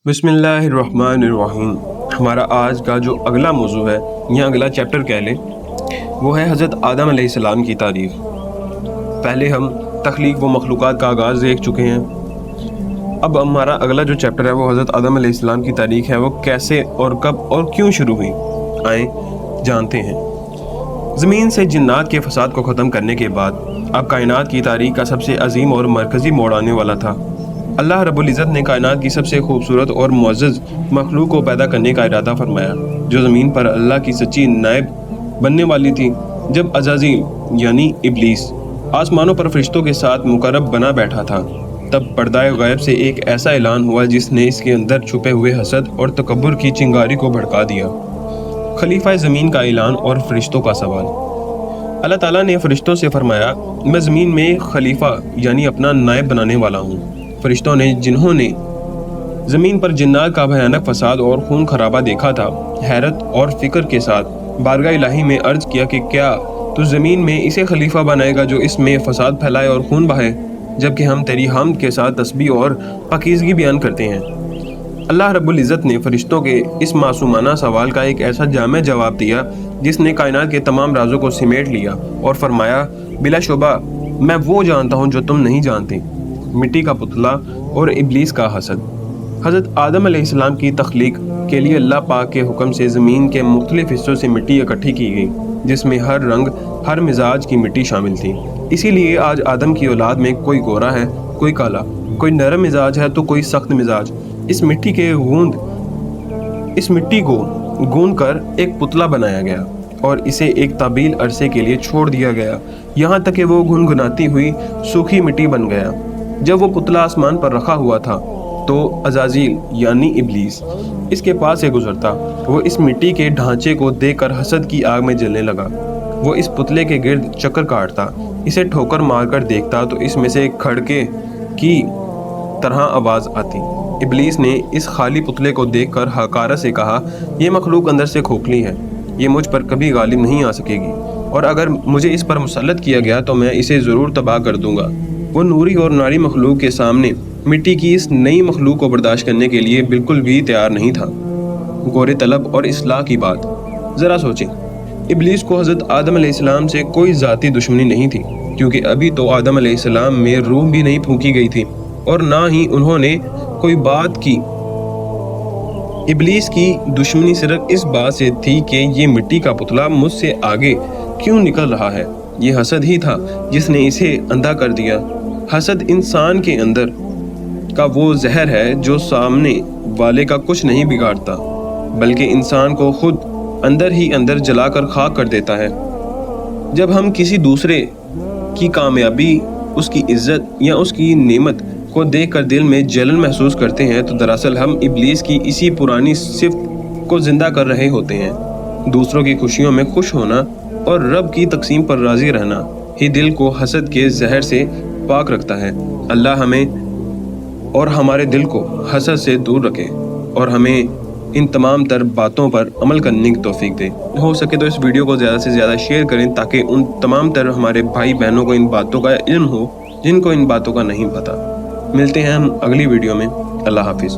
बिस्मिल्लाहिर्रहमानिर्रहीम। हमारा आज का जो अगला मौजू है या अगला चैप्टर कह लें, वो है हज़रत आदम अलैहिस्सलाम की तारीख़। पहले हम तख्लीक व मखलूक़ात का आगाज़ देख चुके हैं। अब हमारा अगला जो चैप्टर है वो हज़रत आदम अलैहिस्सलाम की तारीख़ है, वो कैसे और कब और क्यों शुरू हुई, आए जानते हैं। ज़मीन से जिन्नात के फसाद को ख़त्म करने के बाद अब कायनात की तारीख़ का सबसे अजीम और मरकज़ी मोड़ आने वाला था। अल्लाह रब्बुल इज़्ज़त ने कायनात की सबसे खूबसूरत और मुअज़्ज़ज़ मखलूक को पैदा करने का इरादा फरमाया, जो ज़मीन पर अल्लाह की सच्ची नायब बनने वाली थी। जब अज़ाज़ील यानी इब्लीस आसमानों पर फरिश्तों के साथ मुकर्रब बना बैठा था, तब पर्दाए गैब से एक ऐसा ऐलान हुआ जिसने इसके अंदर छुपे हुए हसद और तकब्बुर की चिंगारी को भड़का दिया। खलीफा ज़मीन का ऐलान और फरिश्तों का सवाल। अल्लाह ताला ने फरिश्तों से फरमाया, मैं ज़मीन में खलीफा यानी अपना नायब बनाने वाला हूँ। फरिश्तों ने, जिन्होंने ज़मीन पर जिन्नात का भयानक फसाद और खून खराबा देखा था, हैरत और फिक्र के साथ बारगाह इलाही में अर्ज़ किया कि क्या तू ज़मीन में इसे खलीफा बनाएगा जो इसमें फसाद फैलाए और खून बहाए, जबकि हम तेरी हमद के साथ तस्बीह और पाकीज़गी बयान करते हैं। अल्लाह रब्बुल इज़्ज़त ने फरिश्तों के इस मासूमाना सवाल का एक ऐसा जामे जवाब दिया जिसने कायनात के तमाम राज़ों को सिमेट लिया और फरमाया, बिलाशुबा मैं वो जानता हूँ जो तुम नहीं जानते। मिट्टी का पुतला और इब्लीस का हसद। हज़रत आदम अलैहिस्सलाम की तख्लीक के लिए अल्लाह पाक के हुक्म से ज़मीन के मुख्तलिफ हिस्सों से मिट्टी इकट्ठी की गई, जिसमें हर रंग हर मिजाज की मिट्टी शामिल थी। इसीलिए आज आदम की औलाद में कोई गोरा है, कोई काला, कोई नरम मिजाज है तो कोई सख्त मिजाज। इस मिट्टी को गूंद कर एक पुतला बनाया गया और इसे एक तवील अरसे के लिए छोड़ दिया गया, यहाँ तक कि वो गुनगुनाती हुई सूखी मिट्टी बन गया। जब वो पुतला आसमान पर रखा हुआ था तो अज़ाज़ील यानी इब्लीस इसके पास से गुजरता। वो इस मिट्टी के ढांचे को देखकर हसद की आग में जलने लगा। वो इस पुतले के गिर्द चक्कर काटता, इसे ठोकर मारकर देखता तो इसमें से खड़के की तरह आवाज़ आती। इब्लीस ने इस खाली पुतले को देखकर हकारत से कहा, यह मखलूक अंदर से खोखली है, ये मुझ पर कभी गालिब नहीं आ सकेगी, और अगर मुझे इस पर मुसल्लत किया गया तो मैं इसे ज़रूर तबाह कर दूंगा। वो नूरी और नारी मखलूक के सामने मिट्टी की इस नई मखलूक को बर्दाश्त करने के लिए बिल्कुल भी तैयार नहीं था। गोरे तलब और इस्लाह की बात ज़रा सोचें। इब्लीस को हज़रत आदम अलैहिस्सलाम से कोई ज़ाती दुश्मनी नहीं थी, क्योंकि अभी तो आदम अलैहिस्सलाम में रूह भी नहीं फूंकी गई थी और ना ही उन्होंने कोई बात की। इब्लीस की दुश्मनी सिर्फ इस बात से थी कि ये मिट्टी का पुतला मुझसे आगे क्यों निकल रहा है। ये हसद ही था जिसने इसे अंधा कर दिया। हसद इंसान के अंदर का वो जहर है जो सामने वाले का कुछ नहीं बिगाड़ता, बल्कि इंसान को खुद अंदर ही अंदर जलाकर खाक कर देता है। जब हम किसी दूसरे की कामयाबी, उसकी इज्जत या उसकी नेमत को देखकर दिल में जलन महसूस करते हैं तो दरअसल हम इब्लीस की इसी पुरानी सिफ्त को जिंदा कर रहे होते हैं। दूसरों की खुशियों में खुश होना और रब की तकसीम पर राजी रहना ही दिल को हसद के जहर से पाक रखता है। अल्लाह हमें और हमारे दिल को हसद से दूर रखे और हमें इन तमाम तर बातों पर अमल करने की तौफीक दे। हो सके तो इस वीडियो को ज़्यादा से ज़्यादा शेयर करें ताकि उन तमाम तर हमारे भाई बहनों को इन बातों का इल्म हो जिनको इन बातों का नहीं पता। मिलते हैं हम अगली वीडियो में। अल्लाह हाफिज़।